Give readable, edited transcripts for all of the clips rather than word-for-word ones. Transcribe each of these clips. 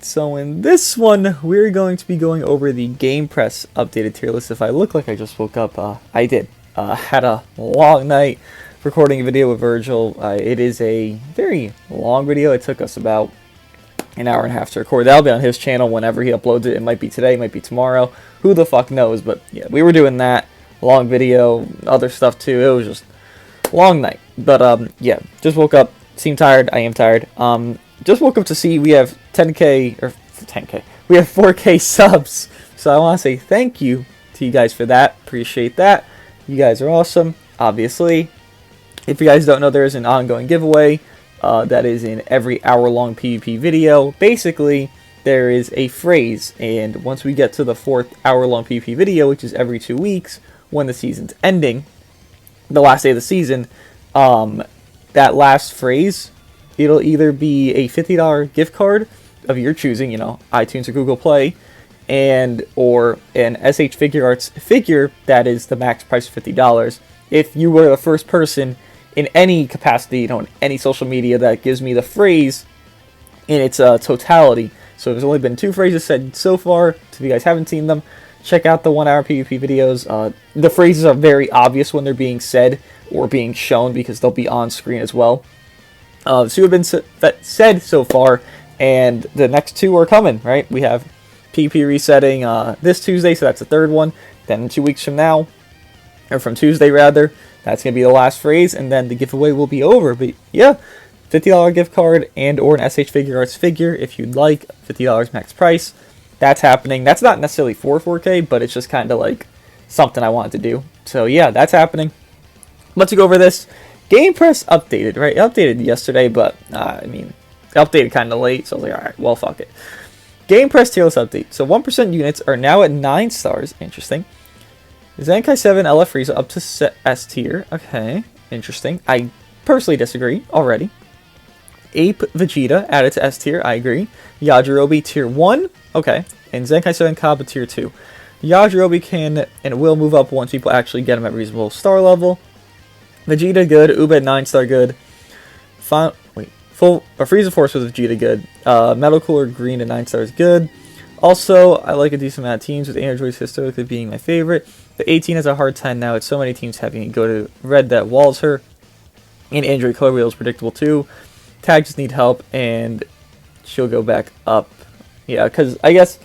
update. So in this one, we're going to be going over the GamePress updated tier list. If I look like I just woke up, I did. Had a long night recording a video with Virgil. It is a very long video. It took us about an hour and a half to record. That'll be on his channel whenever he uploads it. It might be today, it might be tomorrow. Who the fuck knows? But yeah, we were doing that. Long video, other stuff too. It was just a long night. But yeah, just woke up. Seem tired. I am tired. Just woke up to see we have 10K, or 10K. We have 4K subs. So I want to say thank you to you guys for that. Appreciate that. You guys are awesome, obviously. If you guys don't know, there is an ongoing giveaway that is in every hour-long PvP video. Basically, there is a phrase, and once we get to the 4th hour-long PvP video, which is every 2 weeks, when the season's ending, the last day of the season, that last phrase, it'll either be a $50 gift card of your choosing, you know, iTunes or Google Play, and or an SH Figure Arts figure that is the max price of $50. If you were the first person in any capacity, you know, in any social media that gives me the phrase in its totality. So there's only been 2 phrases said so far. If you guys haven't seen them, check out the 1 hour PvP videos. The phrases are very obvious when they're being said or being shown because they'll be on screen as well. So have been said so far, and the next 2 are coming, right? We have PvP resetting this Tuesday, so that's the 3rd one. Then 2 weeks from now, or from Tuesday rather, that's going to be the last phrase, and then the giveaway will be over. But yeah, $50 gift card and or an SH Figure Arts figure if you'd like. $50 max price. That's happening. That's not necessarily for 4K, but it's just kind of like something I wanted to do. So yeah, that's happening. Let's go over this. GamePress updated, right? It updated yesterday, but I mean, it updated kind of late, so I was like, alright, well, fuck it. GamePress tier list update. So 1% units are now at 9 stars. Interesting. Zenkai 7 LF Frieza up to S tier. Okay, interesting. I personally disagree already. Ape Vegeta added to S tier. I agree. Yajirobe tier 1. Okay. And Zenkai 7 Kaba tier 2. Yajirobe can and will move up once people actually get him at reasonable star level. Vegeta good. Ube at 9 star good. Frieza Force with Vegeta good. Metal Cooler Green at 9 stars good. Also, I like a decent amount of teams, with androids historically being my favorite. The 18 has a hard time now. It's so many teams having to go to red that walls her. And android color wheel is predictable too. Tag just need help, and she'll go back up. Yeah, because I guess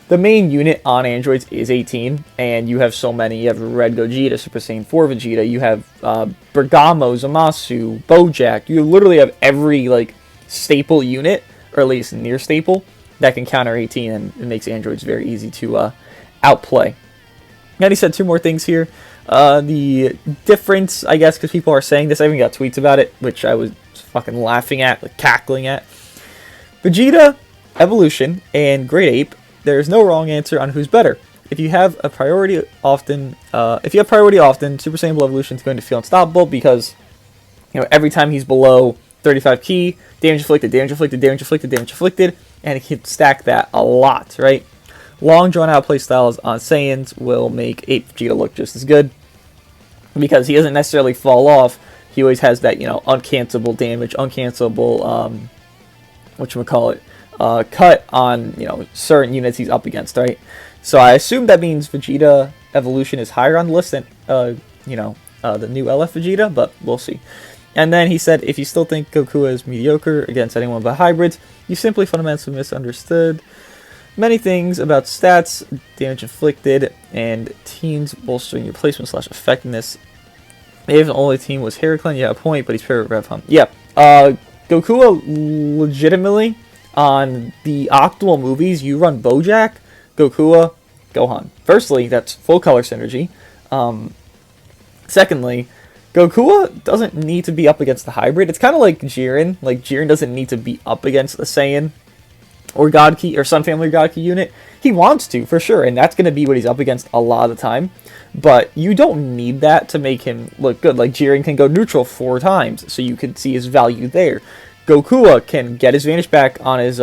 the main unit on androids is 18, and you have so many. You have Red Gogeta, Super Saiyan 4 Vegeta. You have Bergamo, Zamasu, Bojack. You literally have every like staple unit, or at least near staple, that can counter 18, and it makes androids very easy to outplay. And he said 2 more things here. The difference, I guess, because people are saying this, I even got tweets about it, which I was fucking laughing at, like cackling at. Vegeta, Evolution, and Great Ape, there's no wrong answer on who's better. If you have priority often, Super Saiyan Evolution is going to feel unstoppable because, you know, every time he's below 35 key, damage inflicted, damage inflicted, damage inflicted, damage inflicted, and it can stack that a lot, right? Long drawn-out playstyles on Saiyans will make Ape Vegeta look just as good because he doesn't necessarily fall off. He always has that, you know, uncancelable damage, uncancelable, cut on, you know, certain units he's up against, right? So I assume that means Vegeta Evolution is higher on the list than, the new LF Vegeta, but we'll see. And then he said, if you still think Goku is mediocre against anyone but hybrids, you simply fundamentally misunderstood many things about stats, damage inflicted, and teams bolstering your placement / effectiveness. If the only team was Heraclan, you have a point, but he's paired with Rev Hunt. Yeah, Goku legitimately, on the optimal movies, you run Bojack, Goku, Gohan. Firstly, that's full color synergy. Secondly, Goku doesn't need to be up against the hybrid. It's kind of like Jiren. Like, Jiren doesn't need to be up against the Saiyan or God Key or Sun Family God Key unit. He wants to, for sure, and that's going to be what he's up against a lot of the time. But you don't need that to make him look good. Like, Jiren can go neutral 4 times, so you can see his value there. Goku can get his Vanish back on his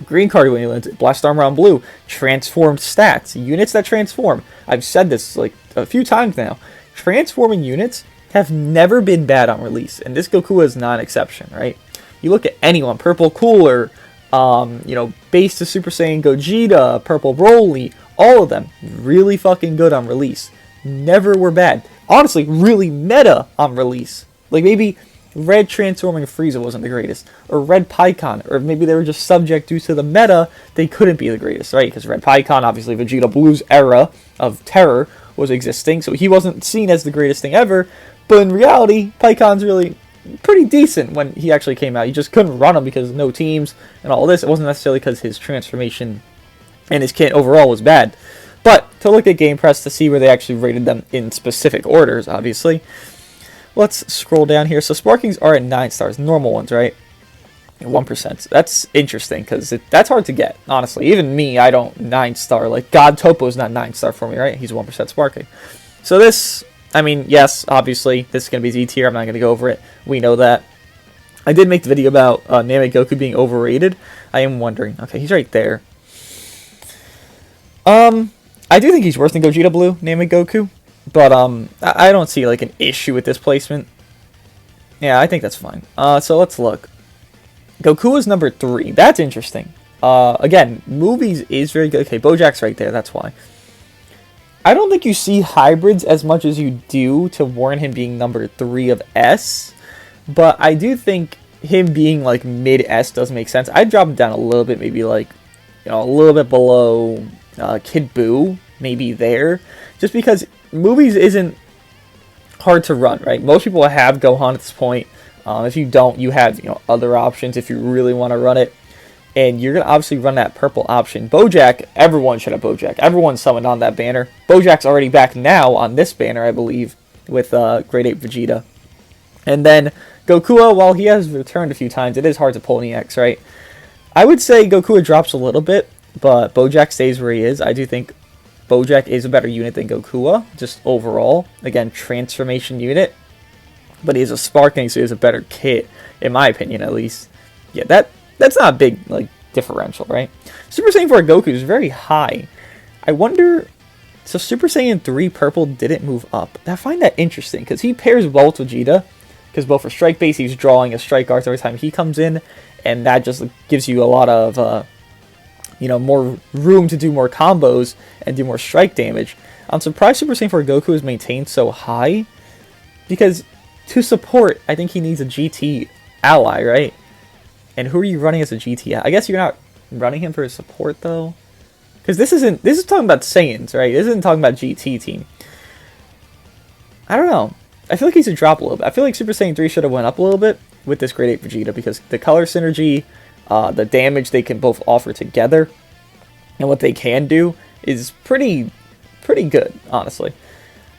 green card when he lands Blast Armor on blue. Transformed stats. Units that transform. I've said this like a few times now. Transforming units have never been bad on release, and this Goku is not an exception, right? You look at anyone, Purple Cooler, You know, base to Super Saiyan Gogeta, Purple Broly, all of them really fucking good on release. Never were bad. Honestly, really meta on release. Like maybe Red transforming Frieza wasn't the greatest, or Red Pikkon, or maybe they were just subject due to the meta, they couldn't be the greatest, right? Because Red Pikkon, obviously Vegeta Blue's era of terror was existing, so he wasn't seen as the greatest thing ever, but in reality, Pikkon's really pretty decent when he actually came out. You just couldn't run him because no teams and all this. It wasn't necessarily because his transformation and his kit overall was bad. But to look at GamePress to see where they actually rated them in specific orders, obviously. Let's scroll down here. So Sparkings are at 9 stars, normal ones, right? 1%. That's interesting because that's hard to get, honestly. Even me, I don't 9-star. Like God Topo's not 9-star for me, right? He's 1% Sparking. So this, I mean, yes, obviously, this is going to be Z tier. I'm not going to go over it. We know that. I did make the video about Namegoku being overrated. I am wondering. Okay, he's right there. I do think he's worse than Gogeta Blue, Namegoku. But I don't see like an issue with this placement. Yeah, I think that's fine. So let's look. Goku is number 3. That's interesting. Again, movies is very good. Okay, Bojack's right there. That's why. I don't think you see hybrids as much as you do to warrant him being number 3 of S. But I do think him being like mid S does make sense. I'd drop him down a little bit, maybe like, you know, a little bit below Kid Buu, maybe there. Just because movies isn't hard to run, right? Most people have Gohan at this point. If you don't, you have, you know, other options if you really want to run it. And you're going to obviously run that purple option. Bojack, everyone should have Bojack. Everyone's summoned on that banner. Bojack's already back now on this banner, I believe, with Great Ape Vegeta. And then Gokua, while he has returned a few times, it is hard to pull any X, right? I would say Gokua drops a little bit, but Bojack stays where he is. I do think Bojack is a better unit than Gokua, just overall. Again, transformation unit. But he is a Sparking, so he has a better kit, in my opinion, at least. Yeah, that's not a big like differential, right? Super Saiyan 4 Goku is very high. I wonder... So Super Saiyan 3 Purple didn't move up. I find that interesting, because he pairs well with Vegeta. Because both for Strike Base, he's drawing a Strike Art every time he comes in. And that just gives you a lot of... you know, more room to do more combos and do more strike damage. I'm surprised Super Saiyan 4 Goku is maintained so high, because to support, I think he needs a GT ally, right? And who are you running as a GT? I guess you're not running him for his support though, because this is talking about Saiyans, right? This isn't talking about GT team. I don't know. I feel like he should drop a little bit. I feel like Super Saiyan 3 should have went up a little bit with this Great Ape Vegeta, because the color synergy, the damage they can both offer together, and what they can do is pretty good, honestly.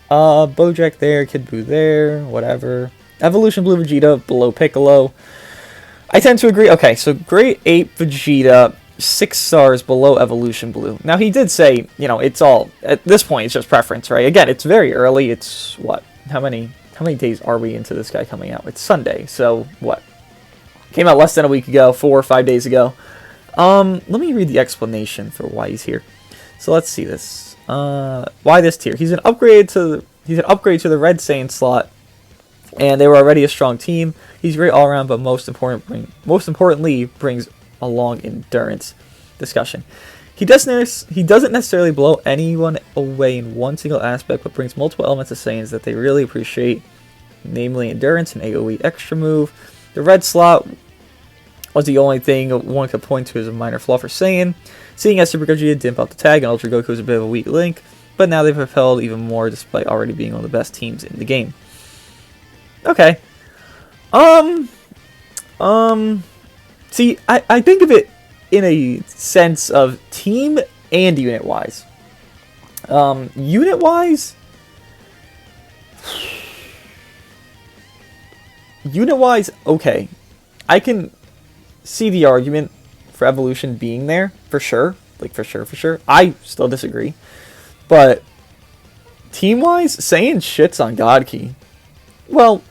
Bojack there, Kid Buu there, whatever. Evolution Blue Vegeta below Piccolo. I tend to agree. Okay, so Great Ape Vegeta, 6 stars below Evolution Blue. Now he did say, you know, it's all at this point it's just preference, right? Again, it's very early. It's what? How many days are we into this guy coming out? It's Sunday, so what? Came out less than a week ago, 4 or 5 days ago. Let me read the explanation for why he's here. So let's see this. Why this tier? He's an upgrade to the Red Saiyan slot, and they were already a strong team. He's great all around, but most importantly brings along endurance. Discussion. He doesn't necessarily blow anyone away in one single aspect, but brings multiple elements of Saiyans that they really appreciate, namely endurance and AoE extra move. The red slot was the only thing one could point to as a minor flaw for Saiyan. Seeing as Super Gogeta didn't pop the tag, and Ultra Goku is a bit of a weak link, but now they've propelled even more despite already being one of the best teams in the game. Okay. See, I think of it in a sense of team and unit-wise. Unit-wise, okay. I can see the argument for Evolution being there, for sure. Like, for sure. I still disagree. But, team-wise, Saiyan shits on God Ki. Well,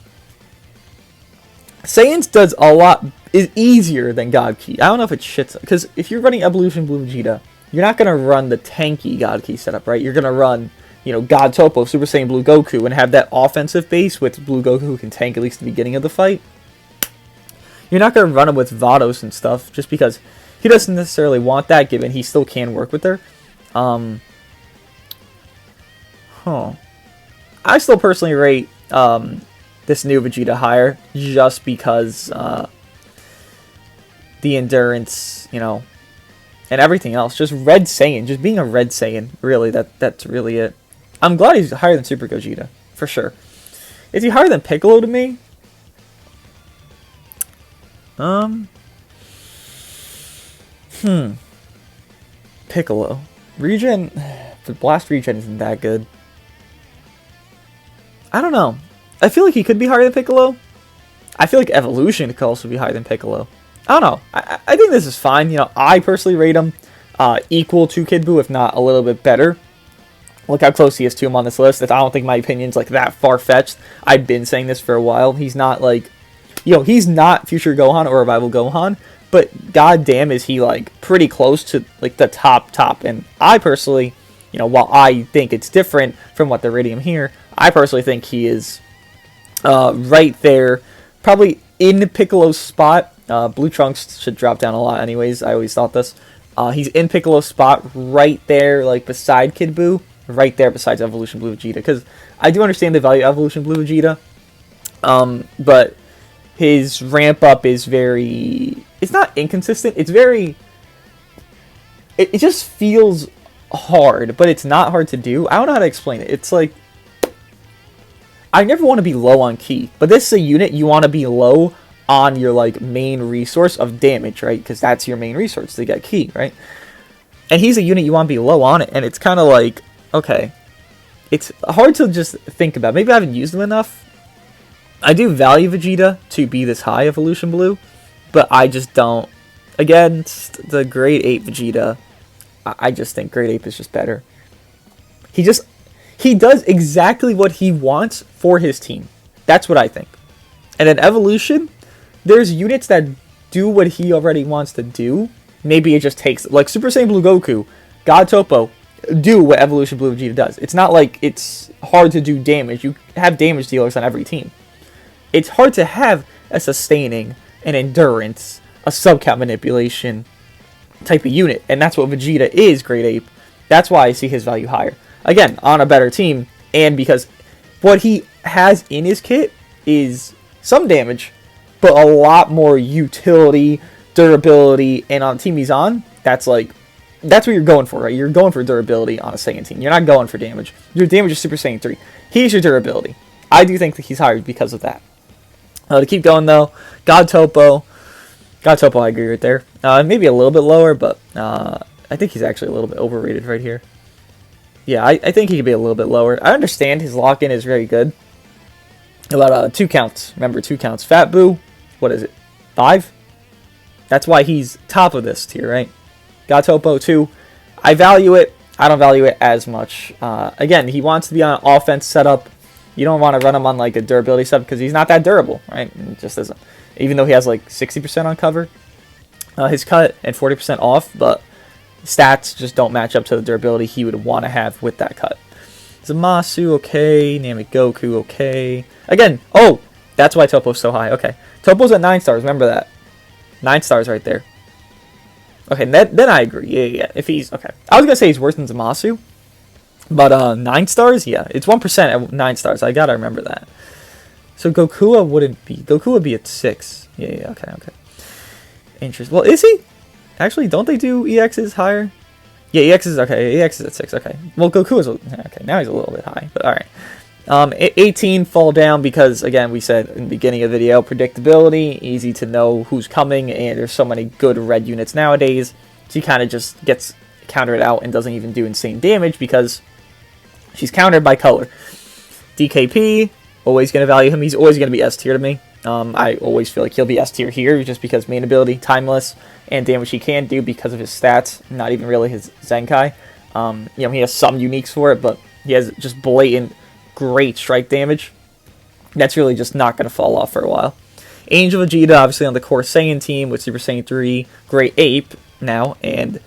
Saiyan's does a lot, is easier than God Ki. I don't know if it shits, because if you're running Evolution Blue Vegeta, you're not going to run the tanky God Ki setup, right? You're going to run, you know, God Topo, Super Saiyan Blue Goku, and have that offensive base with Blue Goku who can tank at least the beginning of the fight. You're not going to run him with Vados and stuff, just because he doesn't necessarily want that, given he still can work with her. I still personally rate this new Vegeta higher, just because the endurance, you know, and everything else. Just Red Saiyan, just being a Red Saiyan, really, that's really it. I'm glad he's higher than Super Gogeta, for sure. Is he higher than Piccolo to me? Piccolo. Regen, the Blast Regen isn't that good. I don't know. I feel like he could be higher than Piccolo. I feel like Evolution could also be higher than Piccolo. I don't know. I think this is fine. You know, I personally rate him equal to Kid Buu, if not a little bit better. Look how close he is to him on this list. I don't think my opinion's like that far-fetched. I've been saying this for a while. He's not like, you know, he's not Future Gohan or Revival Gohan, but goddamn is he like pretty close to like the top. And I personally, you know, while I think it's different from what they're rating him here, I personally think he is right there, probably in Piccolo's spot. Blue Trunks should drop down a lot anyways. I always thought this. He's in Piccolo's spot right there, like beside Kid Buu, right there besides Evolution Blue Vegeta. Because I do understand the value of Evolution Blue Vegeta, but his ramp up is very, it's not inconsistent. It's very, it just feels hard, but it's not hard to do. I don't know how to explain it. It's like, I never want to be low on ki, but this is a unit you want to be low on your like main resource of damage, right? Because that's your main resource to get ki, right? And he's a unit you want to be low on it, and it's kind of like, okay, it's hard to just think about. Maybe I haven't used him enough. I do value Vegeta to be this high Evolution Blue, but I just don't. Against the Great Ape Vegeta, I just think Great Ape is just better. He does exactly what he wants for his team. That's what I think. And in Evolution, there's units that do what he already wants to do. Maybe it just takes, like Super Saiyan Blue Goku, God Topo, do what Evolution Blue Vegeta does. It's not like it's hard to do damage. You have damage dealers on every team. It's hard to have a sustaining, an endurance, a sub-count manipulation type of unit. And that's what Vegeta is, Great Ape. That's why I see his value higher. Again, on a better team, and because what he has in his kit is some damage, but a lot more utility, durability, and on the team he's on, that's what you're going for, right? You're going for durability on a Saiyan team. You're not going for damage. Your damage is Super Saiyan 3. He's your durability. I do think that he's higher because of that. To keep going, though, God Topo, I agree right there. Maybe a little bit lower, but I think he's actually a little bit overrated right here. Yeah, I think he could be a little bit lower. I understand his lock-in is very good. About 2 counts. Remember, 2 counts. Fat Buu, what is it? 5? That's why he's top of this tier, right? God Topo 2. I value it. I don't value it as much. Again, he wants to be on an offense setup. You don't want to run him on like a durability setup because he's not that durable, right? It just isn't. Even though he has like 60% on cover, his cut, and 40% off, but stats just don't match up to the durability he would want to have with that cut. Zamasu, okay. Namek Goku, okay. Again, oh, that's why Topo's so high. Okay. Topo's at 9 stars. Remember that. 9 stars right there. Okay, then I agree. Yeah. If he's, okay. I was going to say he's worse than Zamasu, but 9 stars? Yeah. It's 1% at 9 stars. I got to remember that. So Goku wouldn't be. Goku would be at 6. Yeah, okay. Interesting. Well, is he? Actually, don't they do EXs higher? Yeah, EX is okay. EX is at 6. Okay. Well, Goku is okay. Now he's a little bit high, but all right. 18 fall down because again we said in the beginning of the video, predictability, easy to know who's coming, and there's so many good red units nowadays. She kind of just gets countered out and doesn't even do insane damage because she's countered by color. DKP, always gonna value him. He's always gonna be S tier to me. I always feel like he'll be S tier here just because main ability, timeless, and damage he can do because of his stats, not even really his Zenkai. He has some uniques for it, but he has just blatant great strike damage. That's really just not going to fall off for a while. Angel Vegeta, obviously on the core Saiyan team with Super Saiyan 3, Great Ape now, and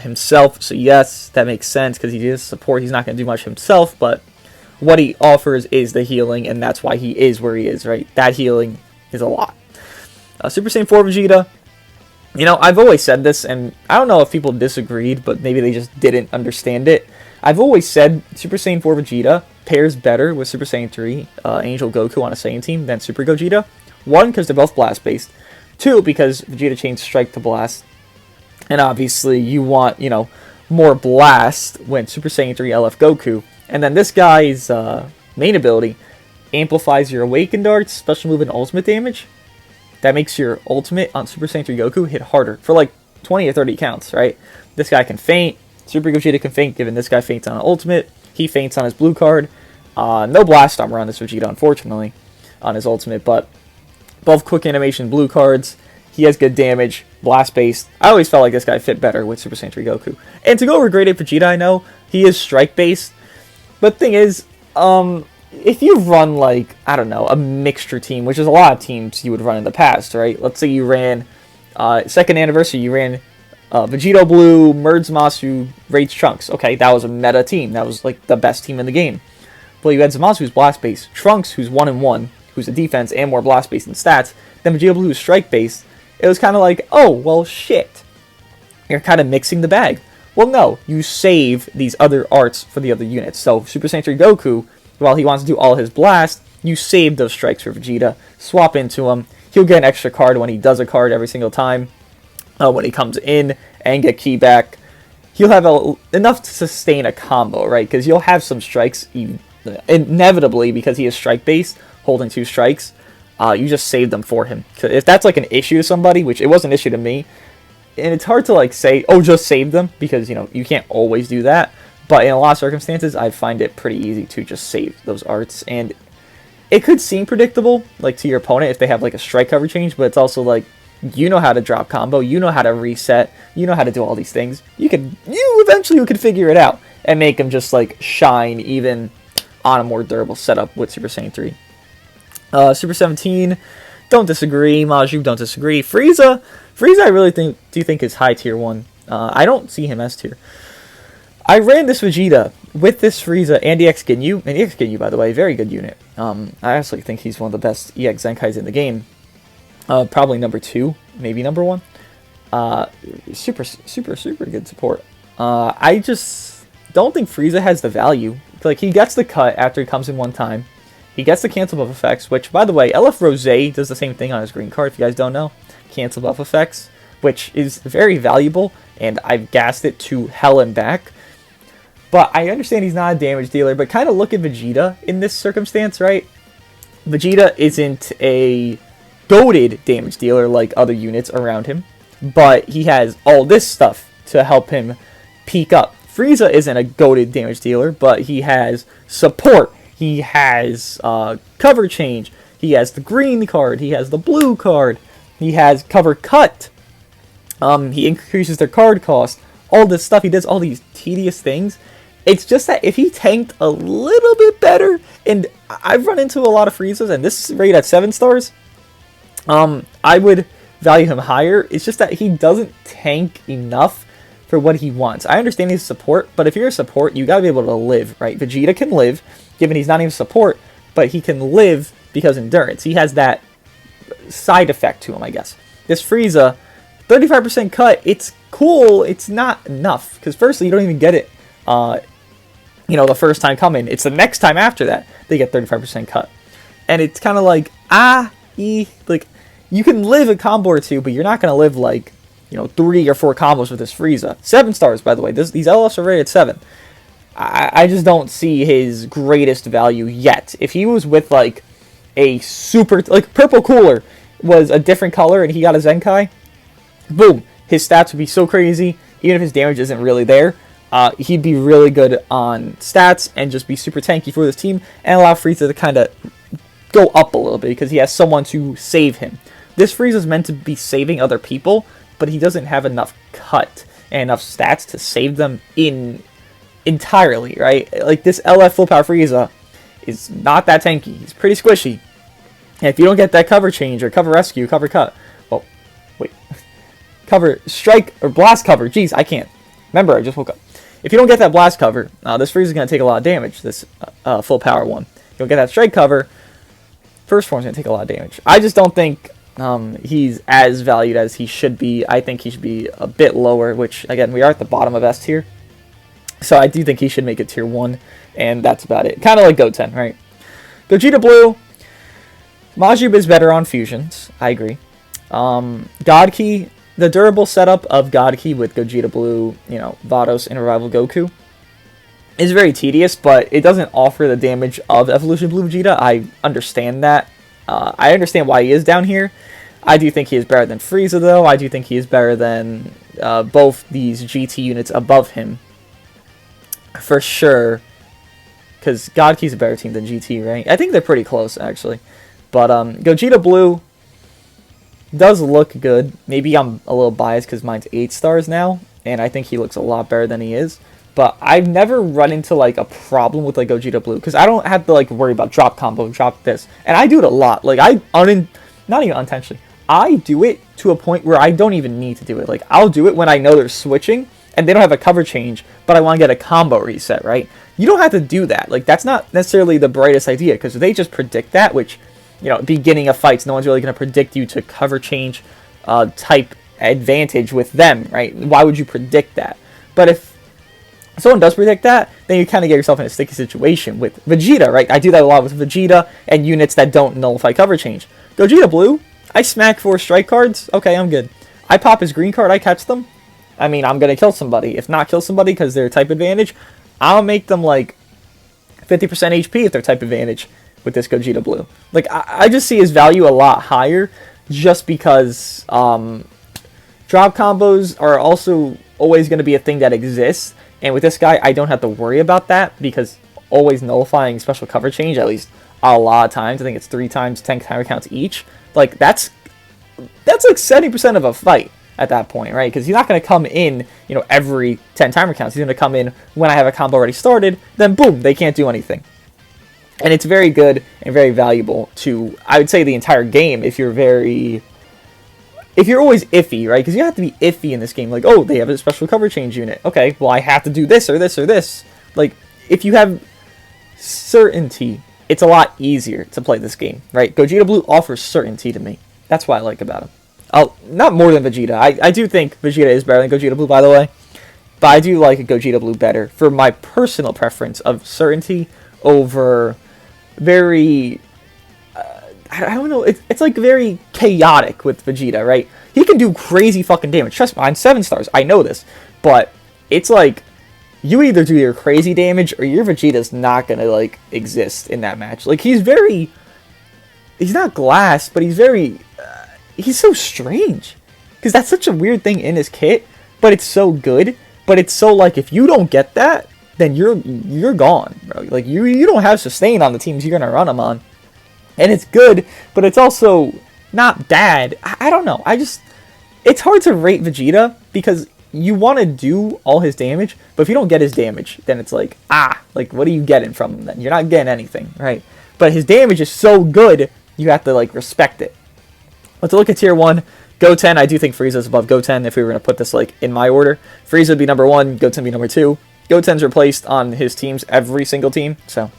himself. So yes, that makes sense because he is support. He's not going to do much himself, but what he offers is the healing, and that's why he is where he is, right? That healing is a lot. Super Saiyan 4 Vegeta, You know, I've always said this, and I don't know if people disagreed, but maybe they just didn't understand it. I've always said Super Saiyan 4 Vegeta pairs better with Super Saiyan 3 Angel Goku on a Saiyan team than Super Gogeta. One, because they're both blast-based. Two, because Vegeta chains strike to blast. And obviously, you want, you know, more blast when Super Saiyan 3 LF Goku. And then this guy's main ability amplifies your Awakened Arts, special move, and ultimate damage. That makes your ultimate on Super Saiyan 3 Goku hit harder for like 20 or 30 counts, right? This guy can feint. Super Gogeta can feint, given this guy feints on an ultimate. He feints on his blue card. No blast armor on this Vegeta, unfortunately, on his ultimate, but both quick animation blue cards. He has good damage, blast-based. I always felt like this guy fit better with Super Saiyan 3 Goku. And to go over Great Ape Vegeta, I know, he is strike-based. But the thing is, if you run, like, I don't know, a mixture team, which is a lot of teams you would run in the past, right? Let's say you ran, second anniversary, you ran Vegito Blue, Merge Zamasu, Rage Trunks. Okay, that was a meta team. That was, like, the best team in the game. Well, you had Zamasu, who's blast-based, Trunks, who's 1-1, who's a defense and more blast-based in stats, then Vegito Blue, who's strike-based. It was kind of like, oh, well, shit. You're kind of mixing the bag. Well, no, you save these other arts for the other units. So, Super Saiyan 3 Goku, while he wants to do all his blast, you save those strikes for Vegeta, swap into him. He'll get an extra card when he does a card every single time, when he comes in, and get ki back. He'll have enough to sustain a combo, right? Because you'll have some strikes, inevitably, because he is strike-based, holding 2 strikes. You just save them for him. If that's like an issue to somebody, which it was an issue to me, and it's hard to like say, oh, just save them, because, you know, you can't always do that. But in a lot of circumstances, I find it pretty easy to just save those arts. And it could seem predictable, like, to your opponent if they have like a strike cover change, but it's also like, you know how to drop combo, you know how to reset, you know how to do all these things. You eventually could figure it out and make them just like shine even on a more durable setup with Super Saiyan 3. Super 17, don't disagree. Maju, don't disagree. Frieza, I really do think is high tier 1. I don't see him as tier. I ran this Vegeta with this Frieza and EX Ginyu, and EX Ginyu, by the way, very good unit. I actually think he's one of the best EX Zenkais in the game. Probably number 2, maybe number 1. Super good support. I just don't think Frieza has the value. Like, he gets the cut after he comes in one time. He gets the cancel buff effects, which, by the way, LF Rosé does the same thing on his green card, if you guys don't know. Cancel buff effects, which is very valuable, and I've gassed it to hell and back. But I understand he's not a damage dealer, but kind of look at Vegeta in this circumstance, right? Vegeta isn't a goated damage dealer like other units around him, but he has all this stuff to help him peak up. Frieza isn't a goated damage dealer, but he has support. He has cover change. He has the green card. He has the blue card. He has cover cut. He increases their card cost. All this stuff. He does all these tedious things. It's just that if he tanked a little bit better, and I've run into a lot of Friezas, and this is rated at 7 stars, I would value him higher. It's just that he doesn't tank enough for what he wants. I understand he's support, but if you're a support, you gotta be able to live, right? Vegeta can live, given he's not even support, but he can live because endurance. He has that side effect to him, I guess. This Frieza, 35% cut, it's cool, it's not enough. Because firstly, you don't even get it, the first time coming. It's the next time after that, they get 35% cut. And it's kind of like, like, you can live a combo or two, but you're not going to live like, 3 or 4 combos with this Frieza. 7 stars, by the way. These LFs are rated 7. I just don't see his greatest value yet. If he was with, like, a super... Like, Purple Cooler was a different color and he got a Zenkai, boom. His stats would be so crazy. Even if his damage isn't really there, he'd be really good on stats and just be super tanky for this team and allow Frieza to kind of go up a little bit because he has someone to save him. This Frieza is meant to be saving other people, but he doesn't have enough cut and enough stats to save them entirely, right? Like, this LF Full Power Frieza is not that tanky. He's pretty squishy. And if you don't get that cover change or cover rescue, cover cut, well, wait, cover strike or blast cover, jeez, I can't. Remember, I just woke up. If you don't get that blast cover, this Frieza is going to take a lot of damage, this full power one. You don't get that strike cover, first form's going to take a lot of damage. I just don't think he's as valued as he should be. I think he should be a bit lower, which, again, we are at the bottom of S tier. So I do think he should make it tier 1, and that's about it. Kind of like Goten, right? Gogeta Blue, Majub is better on fusions. I agree. God Key, the durable setup of God Key with Gogeta Blue, you know, Vados, and Revival Goku is very tedious, but it doesn't offer the damage of Evolution Blue Vegeta. I understand that. I understand why he is down here. I do think he is better than Frieza, though. I do think he is better than both these GT units above him. For sure. Because God Key's a better team than GT, right? I think they're pretty close, actually. But Gogeta Blue does look good. Maybe I'm a little biased because mine's 8 stars now, and I think he looks a lot better than he is. But I've never run into like a problem with like Gogeta Blue because I don't have to like worry about drop combo, drop this, and I do it a lot. Like not even unintentionally, I do it to a point where I don't even need to do it. Like I'll do it when I know they're switching and they don't have a cover change, but I want to get a combo reset, right? You don't have to do that. Like that's not necessarily the brightest idea because they just predict that, which, you know, beginning of fights, no one's really going to predict you to cover change type advantage with them, right? Why would you predict that? But if someone does predict that, then you kind of get yourself in a sticky situation with Vegeta, right? I do that a lot with Vegeta and units that don't nullify cover change. Gogeta Blue, I smack 4 strike cards. Okay, I'm good. I pop his green card, I catch them. I mean, I'm going to kill somebody. If not kill somebody because they're type advantage, I'll make them like 50% HP if they're type advantage with this Gogeta Blue. Like, I just see his value a lot higher just because drop combos are also always going to be a thing that exists. And with this guy, I don't have to worry about that because always nullifying special cover change, at least a lot of times. I think it's 3 times 10 timer counts each. Like, that's like 70% of a fight at that point, right? Because he's not going to come in, you know, every 10 timer counts. He's going to come in when I have a combo already started, then boom, they can't do anything. And it's very good and very valuable to, I would say, the entire game if you're always iffy, right? Because you have to be iffy in this game. Like, oh, they have a special cover change unit. Okay, well, I have to do this or this or this. Like, if you have certainty, it's a lot easier to play this game, right? Gogeta Blue offers certainty to me. That's what I like about him. Not more than Vegeta. I do think Vegeta is better than Gogeta Blue, by the way. But I do like Gogeta Blue better for my personal preference of certainty over very... I don't know, it's like very chaotic with Vegeta, right? He can do crazy fucking damage. Trust me, I'm 7 stars, I know this. But it's like, you either do your crazy damage or your Vegeta's not gonna, like, exist in that match. Like, he's not glass, but he's so strange. Because that's such a weird thing in his kit, but it's so good. But it's so, like, if you don't get that, then you're gone, bro. Like, you don't have sustain on the teams you're gonna run him on. And it's good, but it's also not bad. I don't know. It's hard to rate Vegeta because you want to do all his damage, but if you don't get his damage, then it's like, like, what are you getting from him then? You're not getting anything, right? But his damage is so good, you have to, like, respect it. Let's look at tier 1. Goten, I do think Frieza is above Goten if we were going to put this, like, in my order. Frieza would be number 1, Goten would be number 2. Goten's replaced on his teams, every single team, so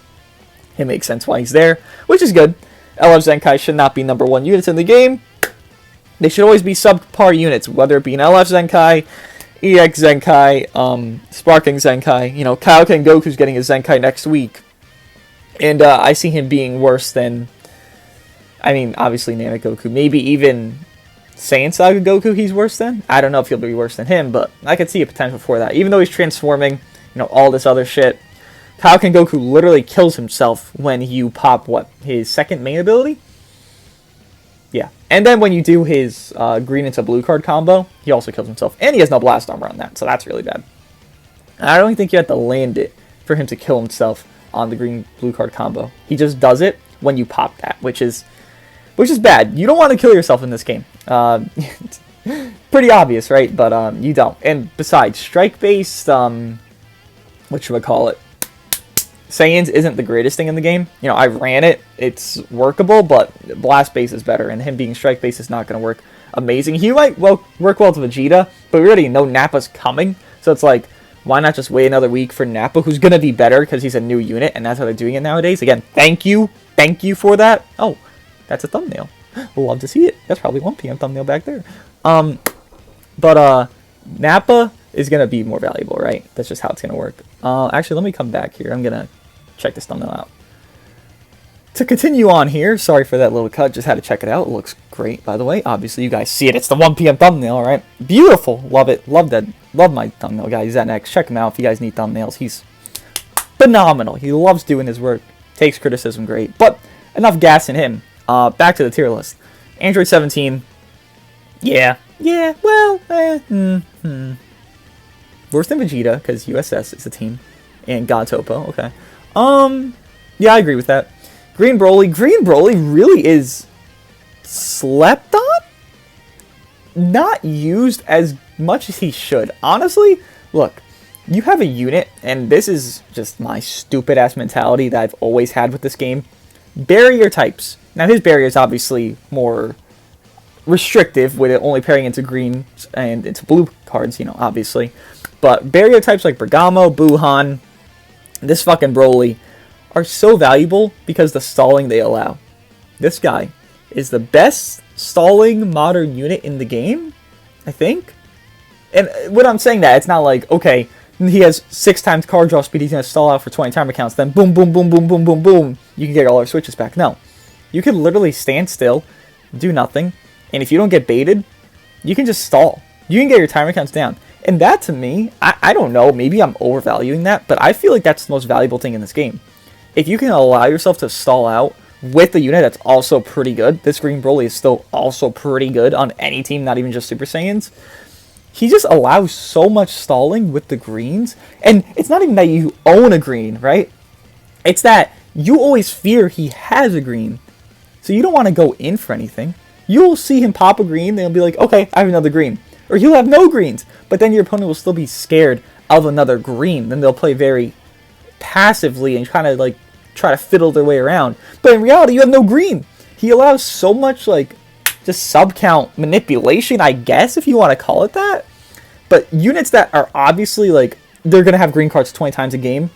it makes sense why he's there, which is good. LF Zenkai should not be number 1 units in the game. They should always be subpar units, whether it be an LF Zenkai, EX Zenkai, Sparking Zenkai. You know, Kaioken Goku's getting a Zenkai next week. And I see him being worse than, I mean, obviously Namek Goku. Maybe even Saiyan Saga Goku he's worse than. I don't know if he'll be worse than him, but I could see a potential for that. Even though he's transforming, you know, all this other shit. Kaioken Goku literally kills himself when you pop, what, his second main ability? Yeah. And then when you do his green into blue card combo, he also kills himself. And he has no blast armor on that, so that's really bad. I don't think you have to land it for him to kill himself on the green-blue card combo. He just does it when you pop that, which is bad. You don't want to kill yourself in this game. Pretty obvious, right? But you don't. And besides, strike-based, whatchamacallit, Saiyans isn't the greatest thing in the game. You know, I ran it. It's workable, but blast base is better, and him being strike base is not going to work amazing. He might work well to Vegeta, but we already know Nappa's coming, so it's like, why not just wait another week for Nappa, who's going to be better because he's a new unit, and that's how they're doing it nowadays. Again, thank you for that. Oh, that's a thumbnail. Love to see it. That's probably 1 p.m. thumbnail back there. But Nappa is going to be more valuable, right? That's just how it's going to work. Actually, let me come back here. I'm going to check this thumbnail out. To continue on here, sorry for that little cut, just had to check it out. It looks great, by the way. Obviously, you guys see it. It's the 1 p.m. thumbnail, right? Beautiful. Love it. Love that. Love my thumbnail guy. He's at Next. Check him out if you guys need thumbnails. He's phenomenal. He loves doing his work. Takes criticism great. But enough gas in him. Back to the tier list. Android 17. Yeah. Yeah. Well. Worse than Vegeta, because USS is a team. And God Topo. Okay. Yeah, I agree with that. Green Broly. Green Broly really is slept on? Not used as much as he should. Honestly, look, you have a unit, and this is just my stupid-ass mentality that I've always had with this game. Barrier types. Now, his barrier is obviously more restrictive, with it only pairing into green and into blue cards, you know, obviously. But barrier types like Bergamo, Buhan, this fucking Broly are so valuable because the stalling they allow. This guy is the best stalling modern unit in the game, I think. And when I'm saying that, it's not like, okay, he has 6 times card draw speed, he's going to stall out for 20 timer counts, then boom, boom, boom, boom, boom, boom, boom, you can get all our switches back. No. You can literally stand still, do nothing, and if you don't get baited, you can just stall. You can get your timer counts down. And that, to me, I don't know, maybe I'm overvaluing that, but I feel like that's the most valuable thing in this game. If you can allow yourself to stall out with a unit that's also pretty good, this Green Broly is still also pretty good on any team, not even just Super Saiyans. He just allows so much stalling with the greens, and it's not even that you own a green, right? It's that you always fear he has a green, so you don't want to go in for anything. You'll see him pop a green, then you'll be like, okay, I have another green. Or he'll have no greens, but then your opponent will still be scared of another green. Then they'll play very passively and kind of like try to fiddle their way around. But in reality, you have no green. He allows so much like just sub-count manipulation, I guess, if you want to call it that. But units that are obviously like, they're going to have green cards 20 times a game,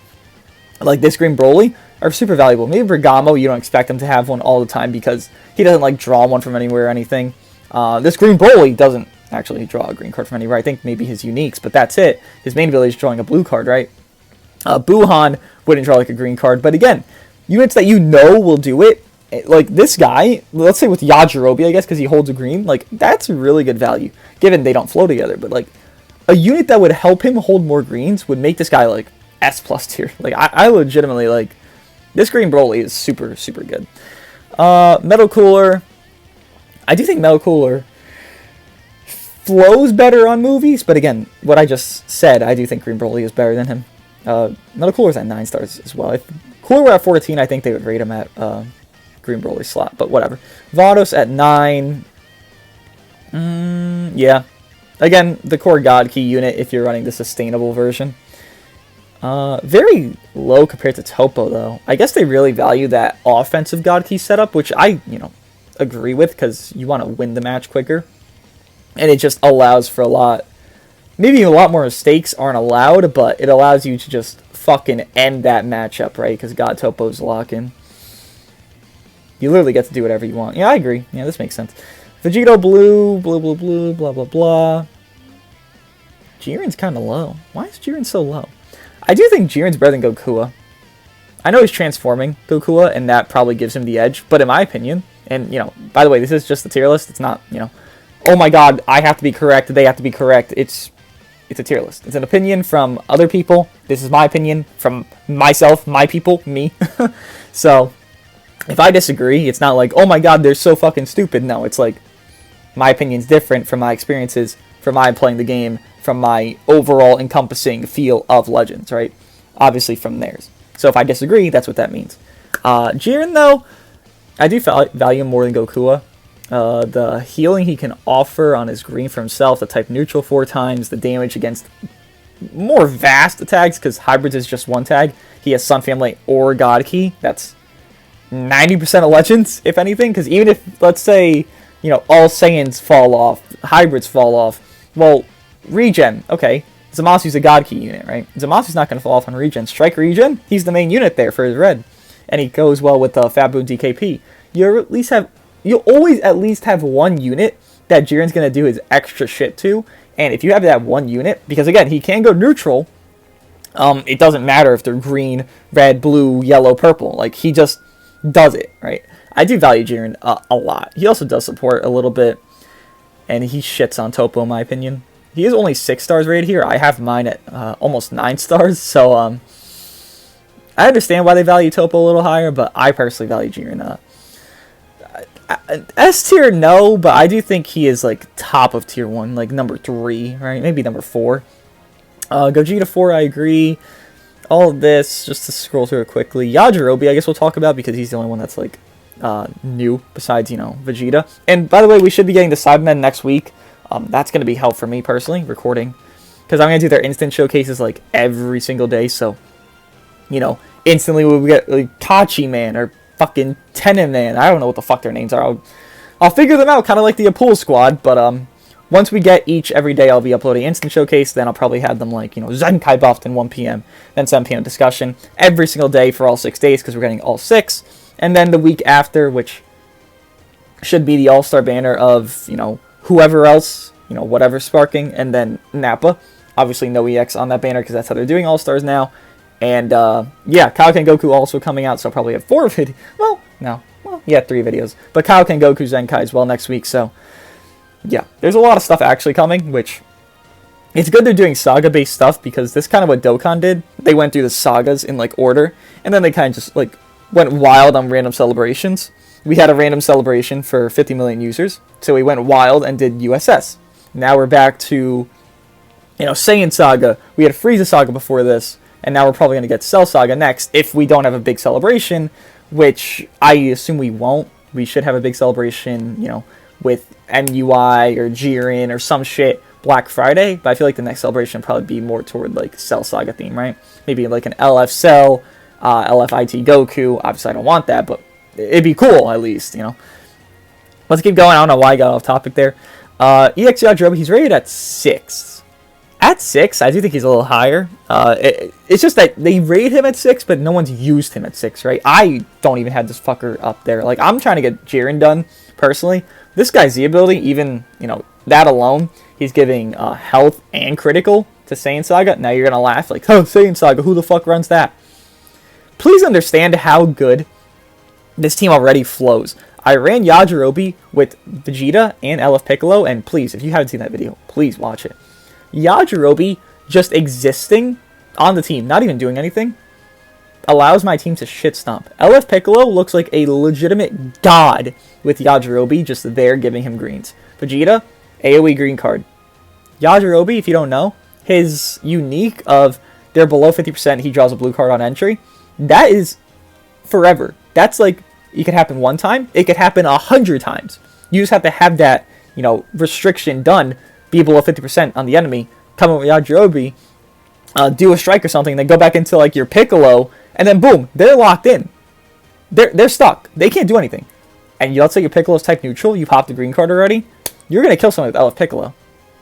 like this Green Broly, are super valuable. Maybe Bergamo, you don't expect him to have one all the time because he doesn't like draw one from anywhere or anything. This Green Broly doesn't actually draw a green card from anywhere. I think maybe his uniques, but that's it. His main ability is drawing a blue card, right? Buhan wouldn't draw like a green card, but again, units that you know will do it, like this guy, let's say with Yajirobe, I guess, because he holds a green, like that's really good value, given they don't flow together. But like a unit that would help him hold more greens would make this guy like S+ tier. Like I legitimately like this Green Broly is super, super good. Metal Cooler, I do think Metal Cooler flows better on movies, but again, what I just said, I do think Green Broly is better than him. Metal Cooler's at 9 stars as well. If Cooler were at 14, I think they would rate him at Green Broly slot, but whatever. Vados at 9. Yeah. Again, the core God Key unit if you're running the sustainable version. Very low compared to Topo, though. I guess they really value that offensive God Key setup, which I, agree with, because you want to win the match quicker. And it just allows for a lot, maybe a lot more mistakes aren't allowed, but it allows you to just fucking end that matchup, right? Because God Topo's lock-in. You literally get to do whatever you want. Yeah, I agree. Yeah, this makes sense. Vegito blue, blue, blue, blue, blah, blah, blah. Jiren's kind of low. Why is Jiren so low? I do think Jiren's better than Gokua. I know he's transforming Gokua, and that probably gives him the edge. But in my opinion, and, by the way, this is just the tier list. It's not, oh my god, I have to be correct, they have to be correct. It's a tier list. It's an opinion from other people. This is my opinion from myself, my people, me. So, if I disagree, it's not like, oh my god, they're so fucking stupid. No, it's like, my opinion's different from my experiences, from my playing the game, from my overall encompassing feel of Legends, right? Obviously from theirs. So if I disagree, that's what that means. Jiren, though, I do value him more than Gokua. The healing he can offer on his green for himself, the type neutral 4 times, the damage against more vast attacks, because Hybrids is just 1 tag. He has Sun Family or God Key. That's 90% of Legends, if anything, because even if, let's say, all Saiyans fall off, Hybrids fall off, well, regen, okay, Zamasu's a God Key unit, right? Zamasu's not going to fall off on regen. Strike regen, he's the main unit there for his red. And he goes well with Fabu DKP. You at least have you'll always at least have one unit that Jiren's going to do his extra shit to. And if you have that one unit, because again, he can go neutral, it doesn't matter if they're green, red, blue, yellow, purple. Like, he just does it, right? I do value Jiren a lot. He also does support a little bit, and he shits on Topo, in my opinion. He is only 6 stars rated here. I have mine at almost 9 stars, so I understand why they value Topo a little higher, but I personally value Jiren. S tier, no, but I do think he is, like, top of tier 1, like, number 3, right? Maybe number 4. Gogeta 4, I agree. All of this, just to scroll through it quickly. Yajirobe, I guess we'll talk about, because he's the only one that's, like, new, besides, you know, Vegeta. And, by the way, we should be getting the Cybermen next week. That's going to be help for me, personally, recording. Because I'm going to do their instant showcases, like, every single day, so, you know, instantly we'll get, like, Tachi Man, or fucking Tenon Man. I don't know what the fuck their names are. I'll figure them out, kind of like the Pool Squad, but, once we get each every day, I'll be uploading instant showcase. Then I'll probably have them, like, you know, Zenkai buffed in 1 p.m. Then 7 p.m. discussion every single day for all 6 days, because we're getting all 6. And then the week after, which should be the All-Star banner of, you know, whoever else, you know, whatever sparking, and then Nappa. Obviously, no EX on that banner, because that's how they're doing All-Stars now. And, yeah, Kaioken Goku also coming out, so I'll probably have 4 videos. Well, no. Well, yeah, 3 videos. But Kaioken Goku Zenkai as well next week, so yeah, there's a lot of stuff actually coming, which it's good they're doing Saga-based stuff, because this kind of what Dokkan did. They went through the Sagas in, like, order, and then they kind of just, like, went wild on random celebrations. We had a random celebration for 50 million users, so we went wild and did USS. Now we're back to, you know, Saiyan Saga. We had Frieza Saga before this, and now we're probably going to get Cell Saga next, if we don't have a big celebration, which I assume we won't. We should have a big celebration, you know, with MUI or Jiren or some shit Black Friday, but I feel like the next celebration will probably be more toward, like, Cell Saga theme, right? Maybe like an LF Cell, LFIT Goku. Obviously, I don't want that, but it'd be cool, at least, you know. Let's keep going. I don't know why I got off topic there. EX Yajirobe, he's rated at 6. At 6, I do think he's a little higher. It's just that they rate him at 6, but no one's used him at 6, right? I don't even have this fucker up there. Like, I'm trying to get Jiren done, personally. This guy's Z ability, even, you know, that alone, he's giving health and critical to Saiyan Saga. Now you're going to laugh, like, oh, Saiyan Saga, who the fuck runs that? Please understand how good this team already flows. I ran Yajirobe with Vegeta and LF Piccolo, and please, if you haven't seen that video, please watch it. Yajirobe just existing on the team, not even doing anything, allows my team to shit stomp. LF Piccolo looks like a legitimate god with Yajirobe just there giving him greens. Vegeta, AoE green card. Yajirobe, if you don't know, his unique of they're below 50%, he draws a blue card on entry. That is forever. That's like, it could happen 1 time, it could happen 100 times. You just have to have that, you know, restriction done, be below 50% on the enemy, come in with Yajirobe, do a strike or something, then go back into, like, your Piccolo, and then boom, they're locked in. They're stuck. They can't do anything. And let's say your Piccolo's type neutral, you pop the green card already, you're going to kill someone with LF Piccolo.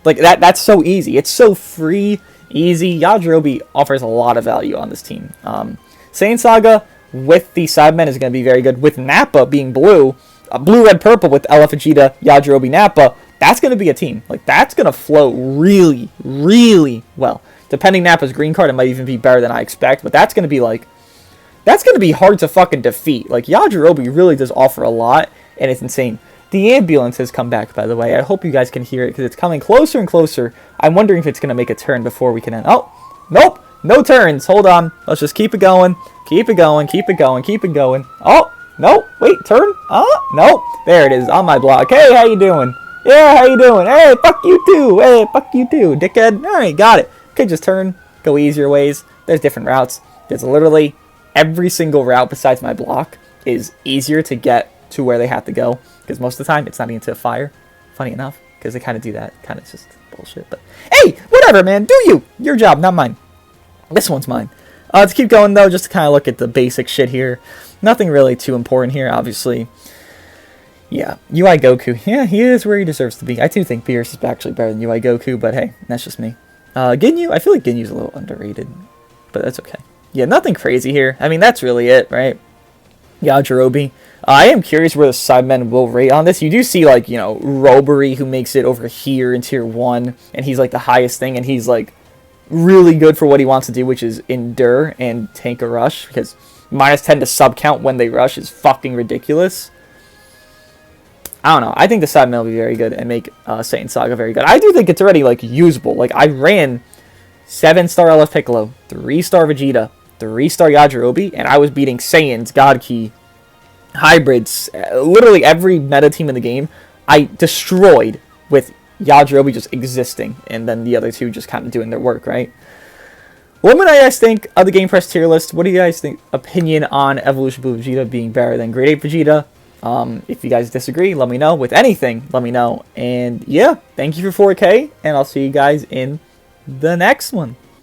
Like, that's so easy. It's so free, easy. Yajirobe offers a lot of value on this team. Saiyan Saga with the Cybermen is going to be very good. With Nappa being blue, blue, red, purple with LF Vegeta, Yajirobe, Nappa, that's going to be a team. Like, that's going to flow really, really well. Depending Nappa's green card, it might even be better than I expect, but that's going to be, like, that's going to be hard to fucking defeat. Like, Yajirobe really does offer a lot, and it's insane. The ambulance has come back, by the way. I hope you guys can hear it, because it's coming closer and closer. I'm wondering if it's going to make a turn before we can end. Oh, nope, no turns. Hold on. Let's just keep it going. Keep it going, keep it going, keep it going. Oh, no, wait, turn? Nope. There it is, on my block. Hey, how you doing? Yeah, how you doing? Hey, fuck you too. Hey, fuck you too, dickhead. All right, got it. Okay, just turn, go easier ways. There's different routes. There's literally every single route besides my block is easier to get to where they have to go, because most of the time it's not even to fire. Funny enough, because they kind of do that. Kind of just bullshit. But hey, whatever, man. Do you? Your job, not mine. This one's mine. Let's keep going, though, just to kind of look at the basic shit here. Nothing really too important here, obviously. Yeah, UI Goku. Yeah, he is where he deserves to be. I do think Beerus is actually better than UI Goku, but hey, that's just me. Ginyu, I feel like Ginyu's a little underrated, but that's okay. Yeah, nothing crazy here. I mean, that's really it, right? Yajirobe. I am curious where the Sidemen will rate on this. You do see, like, Robbery, who makes it over here in Tier 1, and he's, like, the highest thing, and he's, like, really good for what he wants to do, which is endure and tank a rush, because -10 to sub count when they rush is fucking ridiculous. I don't know. I think the Sidemen will be very good and make Saiyan Saga very good. I do think it's already, like, usable. Like, I ran 7-star LF Piccolo, 3-star Vegeta, 3-star Yajirobe, and I was beating Saiyans, God Key, hybrids, literally every meta team in the game, I destroyed with Yajirobe just existing, and then the other two just kind of doing their work, right? What do you guys think of the GamePress tier list? What do you guys think? Opinion on Evolution Blue Vegeta being better than Great Ape Vegeta? If you guys disagree, let me know. With anything, let me know. And yeah, thank you for 4K, and I'll see you guys in the next one.